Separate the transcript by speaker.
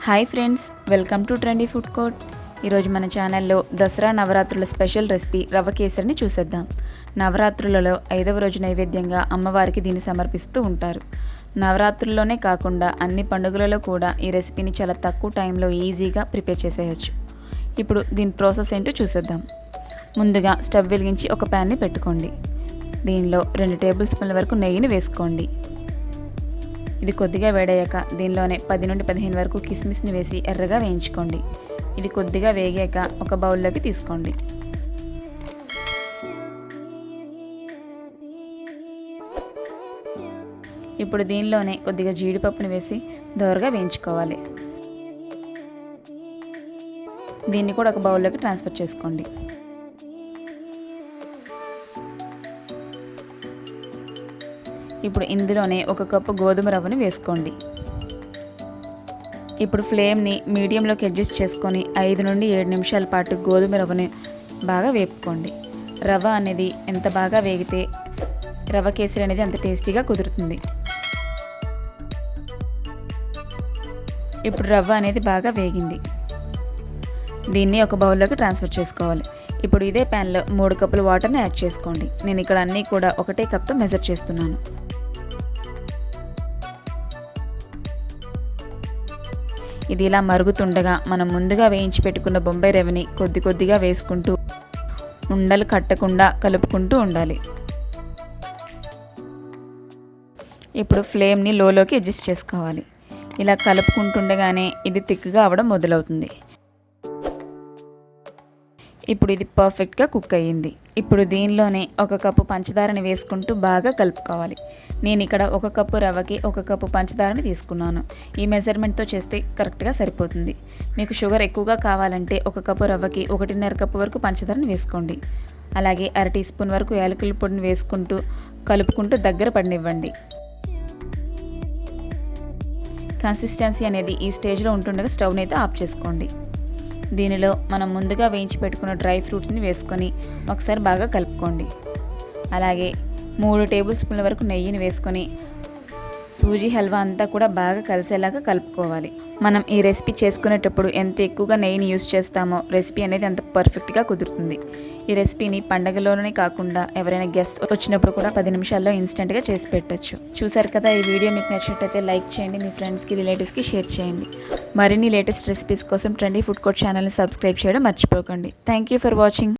Speaker 1: Hi friends, welcome to trendy food court. ఈరోజు మన ఛానల్లో దసరా నవరాత్రుల స్పెషల్ రెసిపీ రవ్వ కేసరిని చూసేద్దాం. నవరాత్రులలో 5వ రోజు నైవేద్యంగా అమ్మవారికి దీన్ని సమర్పిస్తూ ఉంటారు. నవరాత్రుల్లోనే కాకుండా అన్ని పండుగలలో కూడా ఈ రెసిపీని చాలా తక్కువ టైంలో ఈజీగా ప్రిపేర్ చేసేయచ్చు. ఇప్పుడు దీని ప్రాసెస్ ఏంటో చూసేద్దాం. ముందుగా స్టవ్ వెలిగించి ఒక ప్యాన్ని పెట్టుకోండి. దీనిలో 2 టేబుల్ స్పూన్ల వరకు నెయ్యిని వేసుకోండి. ఇది కొద్దిగా వేడయ్యాక దీనిలోనే 10 నుండి 15 వరకు కిస్మిస్ని వేసి ఎర్రగా వేయించుకోండి. ఇది కొద్దిగా వేగాక ఒక బౌల్లోకి తీసుకోండి. ఇప్పుడు దీనిలోనే కొద్దిగా జీడిపప్పుని వేసి దోరగా వేయించుకోవాలి. దీన్ని కూడా ఒక బౌల్లోకి ట్రాన్స్ఫర్ చేసుకోండి. ఇప్పుడు ఇందులోనే 1 కప్పు గోధుమ రవ్వను వేసుకోండి. ఇప్పుడు ఫ్లేమ్ని మీడియంలోకి అడ్జస్ట్ చేసుకొని 5 నుండి 7 నిమిషాల పాటు గోధుమ రవ్వని బాగా వేపుకోండి. రవ్వ అనేది ఎంత బాగా వేగితే రవ్వ కేసరి అనేది అంత టేస్టీగా కుదురుతుంది. ఇప్పుడు రవ్వ అనేది బాగా వేగింది. దీన్ని ఒక బౌల్లోకి ట్రాన్స్ఫర్ చేసుకోవాలి. ఇప్పుడు ఇదే ప్యాన్లో 3 కప్పుల వాటర్ని యాడ్ చేసుకోండి. నేను ఇక్కడ అన్నీ కూడా ఒకటే కప్తో మెజర్ చేస్తున్నాను. ఇది ఇలా మరుగుతుండగా మనం ముందుగా వేయించి పెట్టుకున్న బొంబాయి రవ్వని కొద్ది కొద్దిగా వేసుకుంటూ ఉండలు కట్టకుండా కలుపుకుంటూ ఉండాలి. ఇప్పుడు ఫ్లేమ్ని లోలోకి అడ్జస్ట్ చేసుకోవాలి. ఇలా కలుపుకుంటుండగానే ఇది థిక్గా అవ్వడం మొదలవుతుంది. ఇప్పుడు ఇది పర్ఫెక్ట్గా కుక్ అయ్యింది. ఇప్పుడు దీనిలోనే 1 కప్పు పంచదారని వేసుకుంటూ బాగా కలుపుకోవాలి. నేను ఇక్కడ 1 కప్పు రవ్వకి 1 కప్పు పంచదారని తీసుకున్నాను. ఈ మెజర్మెంట్తో చేస్తే కరెక్ట్గా సరిపోతుంది. మీకు షుగర్ ఎక్కువగా కావాలంటే 1 కప్పు రవ్వకి 1.5 కప్పు వరకు పంచదారని వేసుకోండి. అలాగే 1/2 టీ స్పూన్ వరకు యాలకుల పొడిని వేసుకుంటూ కలుపుకుంటూ దగ్గర పడనివ్వండి. కన్సిస్టెన్సీ అనేది ఈ స్టేజ్లో ఉంటుండగా స్టవ్ని అయితే ఆఫ్ చేసుకోండి. దీనిలో మనం ముందుగా వేయించి పెట్టుకున్న డ్రై ఫ్రూట్స్ని వేసుకొని ఒకసారి బాగా కలుపుకోండి. అలాగే 3 టేబుల్ స్పూన్ల వరకు నెయ్యిని వేసుకొని సూజీ హల్వా అంతా కూడా బాగా కలిసేలాగా కలుపుకోవాలి. మనం ఈ రెసిపీ చేసుకునేటప్పుడు ఎంత ఎక్కువగా నెయ్యిని యూస్ చేస్తామో రెసిపీ అనేది అంత పర్ఫెక్ట్గా కుదురుతుంది. ఈ రెసిపీని పండగలోనే కాకుండా ఎవరైనా గెస్ట్ వచ్చినప్పుడు కూడా 10 నిమిషాల్లో ఇన్స్టెంట్గా చేసి పెట్టచ్చు. చూసారు కదా, ఈ వీడియో మీకు నచ్చినట్టయితే లైక్ చేయండి, మీ ఫ్రెండ్స్కి రిలేటివ్స్కి షేర్ చేయండి. మరిన్ని లేటెస్ట్ రెసిపీస్ కోసం ట్రెండీ ఫుడ్ కోర్ట్ ఛానల్ని సబ్స్క్రైబ్ చేయడం మర్చిపోకండి. Thank you for watching.